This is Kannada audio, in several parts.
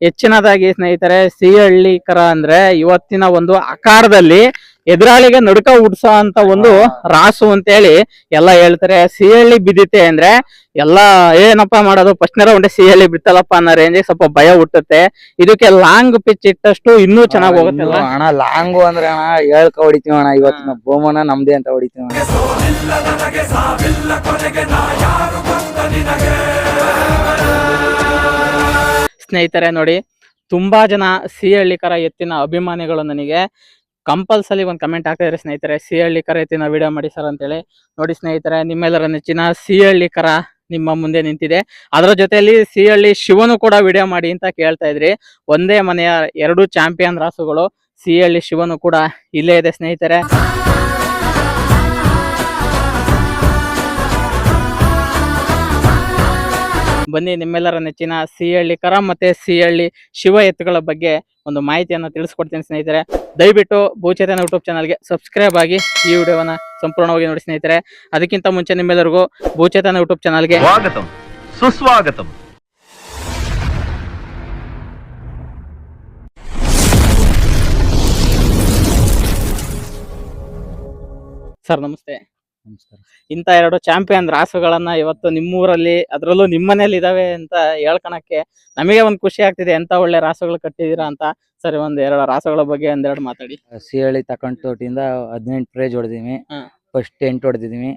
ಹೆಚ್ಚಿನದಾಗಿ ಸ್ನೇಹಿತರೆ ಸಿಹಳ್ಳಿ ಕರ ಅಂದ್ರೆ ಇವತ್ತಿನ ಒಂದು ಅಖಾಡದಲ್ಲಿ ಎದುರಾಳಿಗೆ ನಡುಕ ಹುಡ್ಸೋ ಅಂತ ಒಂದು ರಾಸು ಅಂತ ಹೇಳಿ ಎಲ್ಲ ಹೇಳ್ತಾರೆ. ಸಿಹಳ್ಳಿ ಬಿದ್ದಿತೆ ಅಂದ್ರೆ ಎಲ್ಲಾ ಏನಪ್ಪಾ ಮಾಡೋದು ಫಸ್ಟ್ ರೌಂಡ್ ಸಿಹಳ್ಳಿ ಬಿತ್ತಲ್ಲಪ್ಪ ಅನ್ನೋ ರೇಂಜ್ ಸ್ವಲ್ಪ ಭಯ ಹುಟ್ಟುತ್ತೆ. ಇದಕ್ಕೆ ಲಾಂಗ್ ಪಿಚ್ ಇಟ್ಟಷ್ಟು ಇನ್ನೂ ಚೆನ್ನಾಗಿ ಹೋಗುತ್ತೆ ಅಣ್ಣ. ಲಾಂಗು ಅಂದ್ರೆ ಅಣ್ಣ ಹೇಳ್ಕ ಹೊಡಿತೀವಿ ಅಣ್ಣ. ಇವತ್ತಿನ ಬಹುಮಾನ ನಮ್ದೇ ಅಂತ ಹೊಡಿತೀವಿ ಅಣ್ಣ. ಸ್ನೇಹಿತರೆ ನೋಡಿ, ತುಂಬಾ ಜನ ಸಿಹಳ್ಳಿ ಕರ ಎತ್ತಿನ ಅಭಿಮಾನಿಗಳು ನನಗೆ ಕಂಪಲ್ಸರಿ ಒಂದು ಕಮೆಂಟ್ ಆಗ್ತಾ ಇದ್ರೆ ಸ್ನೇಹಿತರೆ, ಸಿಹಳ್ಳಿ ಕರ ಎತ್ತಿನ ವಿಡಿಯೋ ಮಾಡಿ ಸರ್ ಅಂತೇಳಿ. ನೋಡಿ ಸ್ನೇಹಿತರೆ, ನಿಮ್ಮೆಲ್ಲರ ನೆಚ್ಚಿನ ಸಿಹಳ್ಳಿ ಕರ ನಿಮ್ಮ ಮುಂದೆ ನಿಂತಿದೆ. ಅದರ ಜೊತೆಯಲ್ಲಿ ಸಿಹಳ್ಳಿ ಶಿವನು ಕೂಡ ವಿಡಿಯೋ ಮಾಡಿ ಅಂತ ಕೇಳ್ತಾ ಇದ್ರಿ. ಒಂದೇ ಮನೆಯ 2 ಚಾಂಪಿಯನ್ ರಾಸುಗಳು, ಸಿಹಳ್ಳಿ ಶಿವನು ಕೂಡ ಇಲ್ಲೇ ಇದೆ ಸ್ನೇಹಿತರೆ. ಬನ್ನಿ ನಿಮ್ಮೆಲ್ಲರ ನೆಚ್ಚಿನ ಸಿಹಳ್ಳಿ ಕರ ಮತ್ತೆ ಸಿಹಳ್ಳಿ ಶಿವ ಎತ್ತುಗಳ ಬಗ್ಗೆ ಒಂದು ಮಾಹಿತಿಯನ್ನು ತಿಳಿಸ್ಕೊಡ್ತೀನಿ ಸ್ನೇಹಿತರೆ. ದಯವಿಟ್ಟು ಭೂಚೇತನ ಯೂಟ್ಯೂಬ್ ಚಾನಲ್ಗೆ ಸಬ್ಸ್ಕ್ರೈಬ್ ಆಗಿ ಈ ವಿಡಿಯೋವನ್ನ ಸಂಪೂರ್ಣವಾಗಿ ನೋಡಿ ಸ್ನೇಹಿತರೆ. ಅದಕ್ಕಿಂತ ಮುಂಚೆ ನಿಮ್ಮೆಲ್ಲರಿಗೂ ಭೂಚೇತನ ಯೂಟ್ಯೂಬ್ ಚಾನಲ್ಗೆ ಸ್ವಾಗತಂ ಸುಸ್ವಾಗತಂ. ಸರ್ ನಮಸ್ತೆ. ನಮಸ್ಕಾರ. ಇಂಥ 2 ಚಾಂಪಿಯನ್ ರಾಸುಗಳನ್ನ ಇವತ್ತು ನಿಮ್ಮೂರಲ್ಲಿ, ಅದರಲ್ಲೂ ನಿಮ್ಮನೇಲಿ ಇದಾವೆ ಅಂತ ಹೇಳ್ಕೊಳಕ್ಕೆ ನಮಗೆ ಒಂದು ಖುಷಿ ಆಗ್ತಿದೆ. ಎಂತ ಒಳ್ಳೆ ರಾಸುಗಳು ಕಟ್ಟಿದೀರಾ ಅಂತ. ಸರಿ, 2 ರಾಸುಗಳ ಬಗ್ಗೆ 2 ಮಾತಾಡಿ. ಸಿಹಳ್ಳಿ ತಕೊಂಡ್ ತೋಟಿಂದ 18 ಪ್ರೈಜ್ ಹೊಡೆದಿವಿ. ಫಸ್ಟ್ 8 ಹೊಡೆದಿದೀವಿ,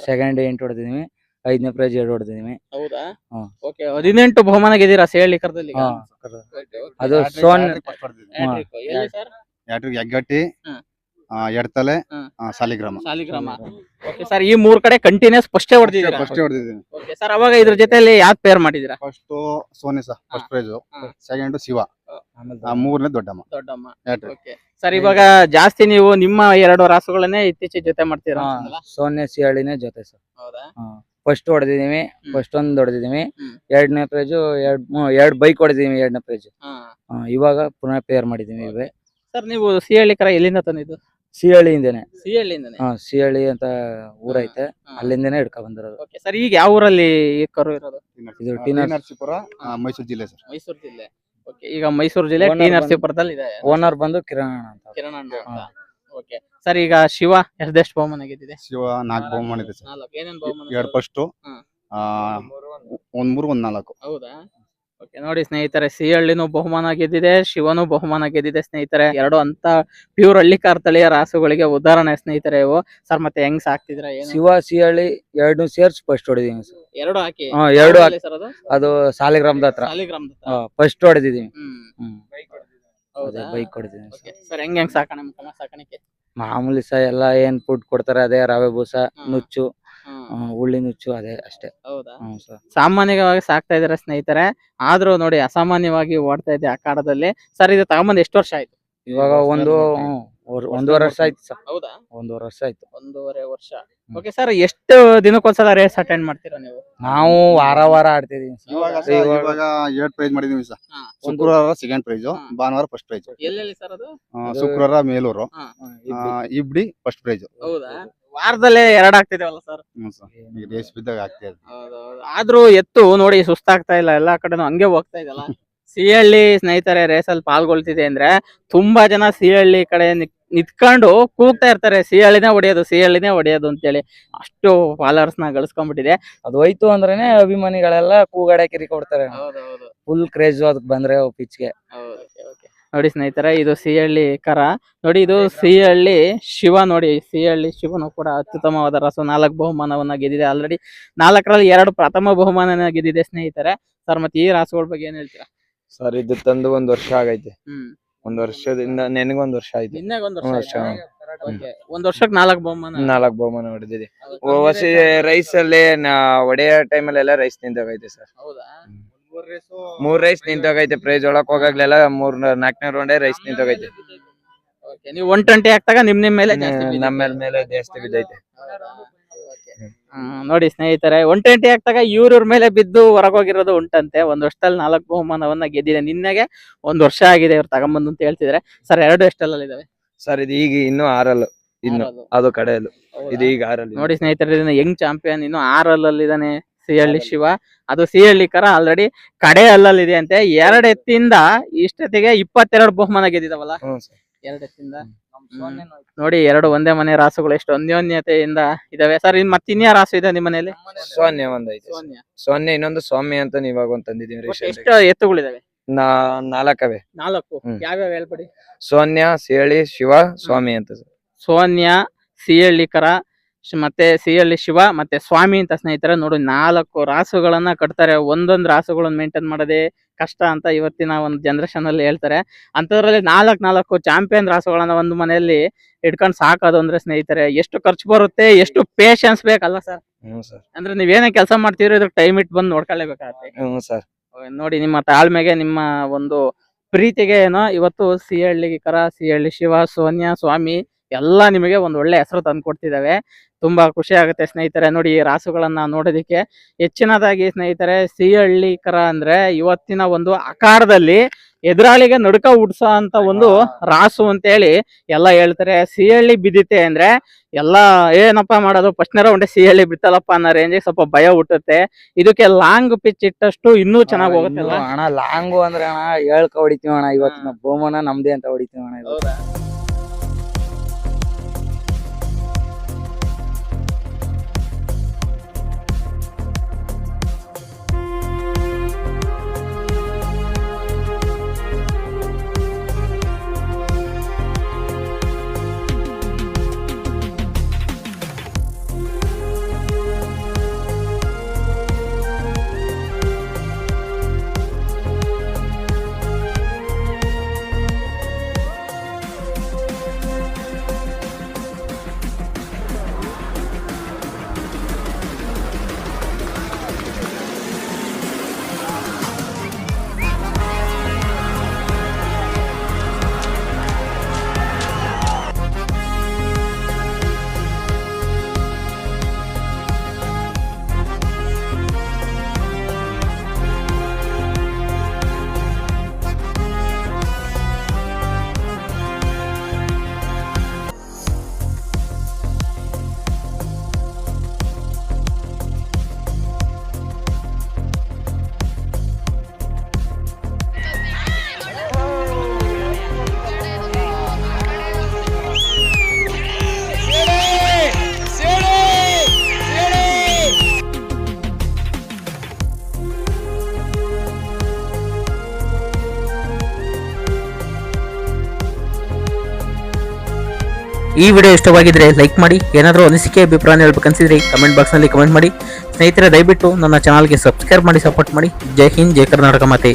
ಸೆಕೆಂಡ್ 8 ಹೊಡೆದಿದೀವಿ, 5ನೇ ಪ್ರೈಜ್ 2 ಹೊಡೆದಿದೀವಿ. ಹೌದಾ? ಓಕೆ, 18 ಬಹುಮಾನ ಗೆದ್ದೀರಾ ಸಿಹಳ್ಳಿ ಕರದಲ್ಲಿ. ಅದು ಸೋನ್ ಹೆಗ್ಗಟ್ಟಿ, ಎಡ್ತಲೆ, ಸಾಲಿಗ್ರಾಮ. ಓಕೆ ಸರ್, ಈ 3 ಕಡೆ ಕಂಟಿನ್ಯೂಸ್ ಫಸ್ಟ್ ಹೊಡೆದಿದ್ದೀರಾ? ಫಸ್ಟ್ ಹೊಡೆದಿದ್ದೀನಿ. ಓಕೆ ಸರ್, ಅವಾಗ ಇದ್ರ ಜೊತೆಲಿ ಯಾವ್ದು ಪೇರ್ ಮಾಡಿದೀರಾ? First Soni sir, first prize. Second Shiva, 3ನೇ ದೊಡ್ಡಮ್ಮ. ಓಕೆ ಸರ್, ಇವಾಗ ಜಾಸ್ತಿ ನೀವು ನಿಮ್ಮ 2 ರಾಸುಗಳನ್ನೇ ಇತ್ತೀಚೆಗೆ ಜೊತೆ ಮಾಡ್ತೀರಾ? ಸೋನೆ ಸಿಹಳ್ಳಿನೇ ಜೊತೆ ಸರ್. ಹೌದಾ? ಫಸ್ಟ್ ಹೊಡೆದಿದೀವಿ, ಫಸ್ಟ್ 1 ಹೊಡೆದಿದೀವಿ, 2ನೇ ಪ್ರೈಜು 2 ಬೈಕ್ ಹೊಡೆದಿದೀವಿ, 2ನೇ ಪ್ರೈಜು. ಇವಾಗ ಪುನಃ ಪೇರ್ ಮಾಡಿದೀವಿ ಇವೆ. ಸರ್, ನೀವು ಸಿಹಳ್ಳಿ ಕರ ಎಲ್ಲಿಂದ ತಂದಿದ್ದು? ಸಿಹಳ್ಳಿಯಿಂದನೇ. ಸಿಹಳ್ಳಿಯಿಂದನೇ? ಸಿಹಳ್ಳಿ ಅಂತ ಊರೈತೆ, ಅಲ್ಲಿಂದನೇ ಹಿಡ್ಕೊಂಡ್ ಬಂದಿರೋದು. ಓಕೆ ಸರ್, ಈಗ ಯಾವ ಊರಲ್ಲಿ ಈ ಕರು ಇರೋದು? ಇದು ನರಸೀಪುರ, ಮೈಸೂರು ಜಿಲ್ಲೆ ಸರ್. ಮೈಸೂರು ಜಿಲ್ಲೆ. ಓಕೆ, ಈಗ ಮೈಸೂರು ಜಿಲ್ಲೆ ಟಿ ನರಸೀಪುರದಲ್ಲಿ ಇದೆ. ಓನರ್ ಬಂದು ಕಿರಣ್ ಅಂತ. ಕಿರಣ್ ಅಣ್ಣ ಅಂತ. ಓಕೆ ಸರ್, ಈಗ ಶಿವ ಎಷ್ಟು ಬಹುಮಾನ ಗೆದ್ದಿದೆ? ಶಿವ 4 ಬಹುಮಾನ ಇದೆ ಸರ್. 4. ಏನೇನ್ ಬಹುಮಾನ? 2 ಫಸ್ಟ್, 1 3 1 4. ಹೌದಾ? ಓಕೆ ನೋಡಿ ಸ್ನೇಹಿತರೆ, ಸಿಹಳ್ಳಿನೂ ಬಹುಮಾನ ಗೆದ್ದಿದೆ, ಶಿವನು ಬಹುಮಾನ ಗೆದ್ದಿದೆ ಸ್ನೇಹಿತರೆ. 2 ಅಂತ ಪ್ಯೂರ್ ಹಳ್ಳಿಕಾರ್ ತಳಿಯ ರಾಸುಗಳಿಗೆ ಉದಾಹರಣೆ ಸ್ನೇಹಿತರೆ ಇವು. ಸರ್, ಮತ್ತೆ ಹೆಂಗ್ ಸಾಕ್ತಿದ್ರ? ಶಿವ ಸಿಹಳ್ಳಿ 2 ಸೇರ್ಸಿ ಫಸ್ಟ್ ಹೊಡೆದಿವಿ ಸರ್. 2 ಹಾಕಿ? 2 ಹಾಕಿ ಸರ್. ಅದು ಸಾಲಿಗ್ರಾಮದ ಹತ್ರ ಫಸ್ಟ್ ಹೊಡೆದಿದೀವಿ. ಬೈಕ್ ಹೊಡೆದಿದೀವಿ ಸರ್. ಹೆಂಗ್ ಸಾಕಾಣಿಕೆ? ಮಾಮೂಲಿ ಸಹ ಎಲ್ಲ ಏನ್ ಫುಡ್ ಕೊಡ್ತಾರೆ ಅದೇ, ರವೆ ಬೂಸ, ನುಚ್ಚು, ಉಳ್ಳಿ ನುಚ್ಚು, ಅದೇ ಅಷ್ಟೇ. ಹೌದಾ? ಸಾಮಾನ್ಯವಾಗಿ ಸಾಕ್ತಾ ಇದಾರೆ ಸ್ನೇಹಿತರೆ. ಆದ್ರೂ ನೋಡಿ, ಅಸಾಮಾನ್ಯವಾಗಿ ಓಡ್ತಾ ಇದೆ ಅಖಾಡದಲ್ಲಿ. ಸರ್, ಇದು ತಗೊಂಬಂದ್ ಎಷ್ಟು ವರ್ಷ ಆಯ್ತು? ಇವಾಗ 1.5 ವರ್ಷ ಆಯ್ತು ಸರ್. ಹೌದಾ? 1.5 ವರ್ಷ ಆಯ್ತು. 1.5 ವರ್ಷ. ಓಕೆ ಸರ್, ಎಷ್ಟು ದಿನಕ್ಕೊಂದ್ಸಲ ರೇಸ್ ಅಟೆಂಡ್ ಮಾಡ್ತೀರಾ ನೀವು? ನಾವು ವಾರ ಆಡ್ತಿದೀವಿ. ಇವಾಗ 2 ಪ್ರೈಸ್ ಮಾಡಿದೀವಿ ಸರ್. ಶುಕ್ರವಾರ ಸೆಕೆಂಡ್ ಪ್ರೈಸ್, ಭಾನುವಾರ ಫಸ್ಟ್ ಪ್ರೈಸ್. ಎಲ್ಲೆಲ್ಲಿ ಸರ್ ಅದು? ಶುಕ್ರವಾರ ಮೇಲೂರು, ಇಬ್ಡಿ ಫಸ್ಟ್ ಪ್ರೈಸ್. ಹೌದಾ? ವಾರದಲ್ಲೇ 2 ಆಗ್ತಿದೇವಲ್ಲ ಸರ್? ಈಗ ರೇಸ್ ಬಿದ್ದಾಗ ಆಗ್ತಾ ಇದೆ. ಆದ್ರೂ ಎತ್ತು ನೋಡಿ ಸುಸ್ತಾಗ್ತಾ ಇಲ್ಲ, ಎಲ್ಲಾ ಕಡೆನೂ ಹಂಗೆ ಹೋಗ್ತಾ ಇದೆಲ್ಲ. ಸಿಹಳ್ಳಿ ಸ್ನೇಹಿತರೆ ರೇಸಲ್ಲಿ ಪಾಲ್ಗೊಳ್ತಿದೆ ಅಂದ್ರೆ ತುಂಬಾ ಜನ ಸಿಹಳ್ಳಿ ಕಡೆ ನಿತ್ಕೊಂಡು ಕೂಗ್ತಾ ಇರ್ತಾರೆ, ಸಿಹಳ್ಳಿನೇ ಹೊಡೆಯೋದು ಅಂತೇಳಿ. ಅಷ್ಟು ಫಾಲೋವರ್ಸ್ ನ ಗಳಿಸ್ಕೊಂಡ್ಬಿಟ್ಟಿದೆ. ಅದು ಹೋಯ್ತು ಅಂದ್ರೇನೆ ಅಭಿಮಾನಿಗಳೆಲ್ಲ ಕೂಗಾಡೆ ಕಿರಿ ಕೊಡ್ತಾರೆ. ಫುಲ್ ಕ್ರೇಜ್ ಅದಕ್ಕೆ ಬಂದ್ರೆ ಪಿಚ್ಗೆ. ನೋಡಿ ಸ್ನೇಹಿತರೆ, ಇದು ಸಿಹಳ್ಳಿ ಕರ. ನೋಡಿ, ಇದು ಸಿಹಳ್ಳಿ ಶಿವ. ನೋಡಿ, ಸಿಹಳ್ಳಿ ಶಿವನು ಕೂಡ ಅತ್ಯುತ್ತಮವಾದ ರಾಸು. 4 ಬಹುಮಾನವನ್ನ ಗೆದ್ದಿದೆ. ಆಲ್ರೆಡಿ 4ರಲ್ಲಿ 2 ಪ್ರಥಮ ಬಹುಮಾನ ಗೆದ್ದಿದೆ ಸ್ನೇಹಿತರೆ. ಸರ್, ಮತ್ತೆ ಈ ರಾಸುಗಳ ಬಗ್ಗೆ ಏನ್ ಹೇಳ್ತೀರಾ? ಸರ್, ಇದು ತಂದು 1 ವರ್ಷ ಆಗೈತೆ. 1 ವರ್ಷದಿಂದ ನೆನಗೊಂದು ವರ್ಷ ಆಯ್ತು. ಒಂದ್ ವರ್ಷಕ್ಕೆ 4 ಬಹುಮಾನ. 4 ಬಹುಮಾನ ಹೊಡೆದಿದೆ. ಹೊಸ ರೈಸ್ ಅಲ್ಲಿ ಹೊಡೆಯೋ ಟೈಮಲ್ಲಿ ಎಲ್ಲ ರೈಸ್ ನಿಂತೋಗೈತೆ ಸರ್. ಹೌದಾ? 3 ರೈಸ್ ನಿಂತೋಗೈತೆ. ಪ್ರೈಸ್ ಒಳಕ್ ಹೋಗಾಗ್ಲೆಲ್ಲ 4ನೇ ರೌಂಡೇ ರೈಸ್ ನಿಂತೋಗೈತೆ. ನೀವು 120 ಆಗ್ತಾಗ ನಿಮ್ ಮೇಲೆ ನಮ್ಮ ಮೇಲೆ ಜಾಸ್ತಿ ಬಿದ್ದೈತೆ. ನೋಡಿ ಸ್ನೇಹಿತರೆ, 120 ಆಗ್ತಾಗ ಇವ್ರ ಮೇಲೆ ಬಿದ್ದು ಹೊರಗೋಗಿರೋದು ಉಂಟಂತೆ. 1 ವರ್ಷದಲ್ಲಿ 4 ಬಹುಮಾನವನ್ನ ಗೆದ್ದಿದೆ. ನಿನ್ನೆಗೆ 1 ವರ್ಷ ಆಗಿದೆ ಇವ್ರು ತಗೊಂಬಂದು ಅಂತ ಹೇಳ್ತಿದ್ರೆ. ಸರ್, 2 ಎಷ್ಟಲ್ಲಿ ಇದಾವೆ ಸರ್? ಇದು ಈಗ ಇನ್ನು 6 ಇನ್ನು ಅದು ಕಡೆಯಲ್ಲೂ. ಇದು ಈಗ 6. ನೋಡಿ ಸ್ನೇಹಿತರೆ, ಯಂಗ್ ಚಾಂಪಿಯನ್ ಇನ್ನು 6 ಇದಾನೆ ಸಿಹಳ್ಳಿ ಶಿವ, ಅದು ಸಿಹಳ್ಳಿ ಕರ ಆಲ್ರೆಡಿ ಕಡೆ ಅಲ್ಲಲ್ಲಿದೆ ಅಂತೆ. 2 ಎತ್ತಿಂದ ಇಷ್ಟೊತ್ತಿಗೆ 22 ಬಹುಮಾನ ಗೆದ್ದಿದಾವಲ್ಲ, ಹ್ಞೂ ಸರ್. 2 ಎತ್ತಿಂದ. ನೋಡಿ 2 ಒಂದೇ ಮನೆ ರಾಸುಗಳು ಎಷ್ಟು ಅನ್ಯೋನ್ಯತೆಯಿಂದ ಇದಾವೆ. ಸರ್ ಮತ್ತೆ ಇನ್ಯಾ ರಾಸು ಇದೆ ನಿಮ್ಮ ಮನೇಲಿ? ಸೋನ್ಯ ಒಂದೈತೆ. ಸೋನ್ಯ. ಸೋನ್ಯ ಇನ್ನೊಂದು ಸ್ವಾಮಿ ಅಂತ ಇವಾಗ ಒಂದ್ ತಂದಿದೀವಿ ಒಟ್ಟು recent ಎಷ್ಟು ಎತ್ತುಗಳಿದಾವೆ? ಆಗಿ. 4 4. ಹ್ಮ್. ಯಾವ್ಯಾವ ಹೇಳ್ಬಿಡಿ. ಸೋನ್ಯ, ಸಿಹಳ್ಳಿ, ಶಿವ, ಸ್ವಾಮಿ ಅಂತ ಸರ್. ಸೋನ್ಯ, ಸಿಹಳ್ಳಿ ಕರ, ಮತ್ತೆ ಸಿಹಳ್ಳಿ ಶಿವ ಮತ್ತೆ ಸ್ವಾಮಿ ಅಂತ ಸ್ನೇಹಿತರೆ ನೋಡಿ 4 ರಾಸುಗಳನ್ನ ಕಟ್ತಾರೆ. ಒಂದೊಂದು ರಾಸುಗಳನ್ನ ಮೇಂಟೈನ್ ಮಾಡೋದೇ ಕಷ್ಟ ಅಂತ ಇವತ್ತಿನ ಒಂದು ಜನರೇಷನ್ ಅಲ್ಲಿ ಹೇಳ್ತಾರೆ. ಅಂತದ್ರಲ್ಲಿ 4 ಚಾಂಪಿಯನ್ ರಾಸುಗಳನ್ನ ಒಂದು ಮನೆಯಲ್ಲಿ ಇಟ್ಕೊಂಡು ಸಾಕೋದು ಅಂದ್ರೆ ಸ್ನೇಹಿತರೆ ಎಷ್ಟು ಖರ್ಚು ಬರುತ್ತೆ, ಎಷ್ಟು ಪೇಶನ್ಸ್ ಬೇಕಲ್ಲ ಸರ್? ಹ್ಞೂ ಸರ್. ಅಂದ್ರೆ ನೀವೇನೇ ಕೆಲಸ ಮಾಡ್ತೀರೋ ಇದ್ರ ಟೈಮ್ ಇಟ್ಟು ಬಂದು ನೋಡ್ಕೊಳ್ಳೇಬೇಕಾಗತ್ತೆ. ಹ್ಞೂ ಸರ್. ನೋಡಿ ನಿಮ್ಮ ತಾಳ್ಮೆಗೆ, ನಿಮ್ಮ ಒಂದು ಪ್ರೀತಿಗೆ ಏನೋ ಇವತ್ತು ಸಿಹಳ್ಳಿ ಕರ, ಸಿಹಳ್ಳಿ ಶಿವ, ಸೋನ್ಯ, ಸ್ವಾಮಿ ಎಲ್ಲ ನಿಮಗೆ ಒಂದು ಒಳ್ಳೆ ಹೆಸರು ತಂದು ಕೊಡ್ತಿದ್ದಾವೆ. ತುಂಬಾ ಖುಷಿ ಆಗುತ್ತೆ ಸ್ನೇಹಿತರೆ ನೋಡಿ ಈ ರಾಸುಗಳನ್ನ ನೋಡೋದಿಕ್ಕೆ. ಹೆಚ್ಚಿನದಾಗಿ ಸ್ನೇಹಿತರೆ ಸಿಹಳ್ಳಿ ಕರ ಅಂದ್ರೆ ಇವತ್ತಿನ ಒಂದು ಆಕಾರದಲ್ಲಿ ಎದುರಾಳಿಗೆ ನಡುಕ ಹುಡ್ಸೋ ಅಂತ ಒಂದು ರಾಸು ಅಂತ ಹೇಳಿ ಎಲ್ಲ ಹೇಳ್ತಾರೆ. ಸಿಹಳ್ಳಿ ಬಿದ್ದಿತೆ ಅಂದ್ರೆ ಎಲ್ಲ ಏನಪ್ಪ ಮಾಡೋದು, ಫಸ್ಟ್ ರೌಂಡ್ ಸಿಹಳ್ಳಿ ಬಿತ್ತಲ್ಲಪ್ಪ ಅನ್ನೋ ರೇಂಜಿಗೆ ಸ್ವಲ್ಪ ಭಯ ಹುಟ್ಟುತ್ತೆ. ಇದಕ್ಕೆ ಲಾಂಗ್ ಪಿಚ್ ಇಟ್ಟಷ್ಟು ಇನ್ನೂ ಚೆನ್ನಾಗಿ ಹೋಗುತ್ತಲ್ಲ ಅಣ್ಣ. ಲಾಂಗು ಅಂದ್ರೆ ಅಣ್ಣ ಹೇಳ್ಕ ಹೊಡಿತೀವಿ ಅಣ್ಣ. ಇವತ್ತಿನ ಬಹುಮಾನ ನಮ್ದೇ ಅಂತ ಹೊಡಿತೀವಿ ಅಣ್ಣ. ಇವತ್ತು ಈ ವಿಡಿಯೋ ಇಷ್ಟವಾಗಿದ್ರೆ ಲೈಕ್ ಮಾಡಿ. ಏನಾದರೂ ಅನಿಸಿಕೆ ಅಭಿಪ್ರಾಯ ಹೇಳ್ಬೇಕನ್ಸಿದ್ರೆ ಕಮೆಂಟ್ ಬಾಕ್ಸ್ನಲ್ಲಿ ಕಮೆಂಟ್ ಮಾಡಿ. ಸ್ನೇಹಿತರೆ ದಯವಿಟ್ಟು ನನ್ನ ಚಾನಲ್ಗೆ ಸಬ್ಸ್ಕ್ರೈಬ್ ಮಾಡಿ, ಸಪೋರ್ಟ್ ಮಾಡಿ. ಜೈ ಹಿಂದ್, ಜೈ ಕರ್ನಾಟಕ ಮಾತೆ.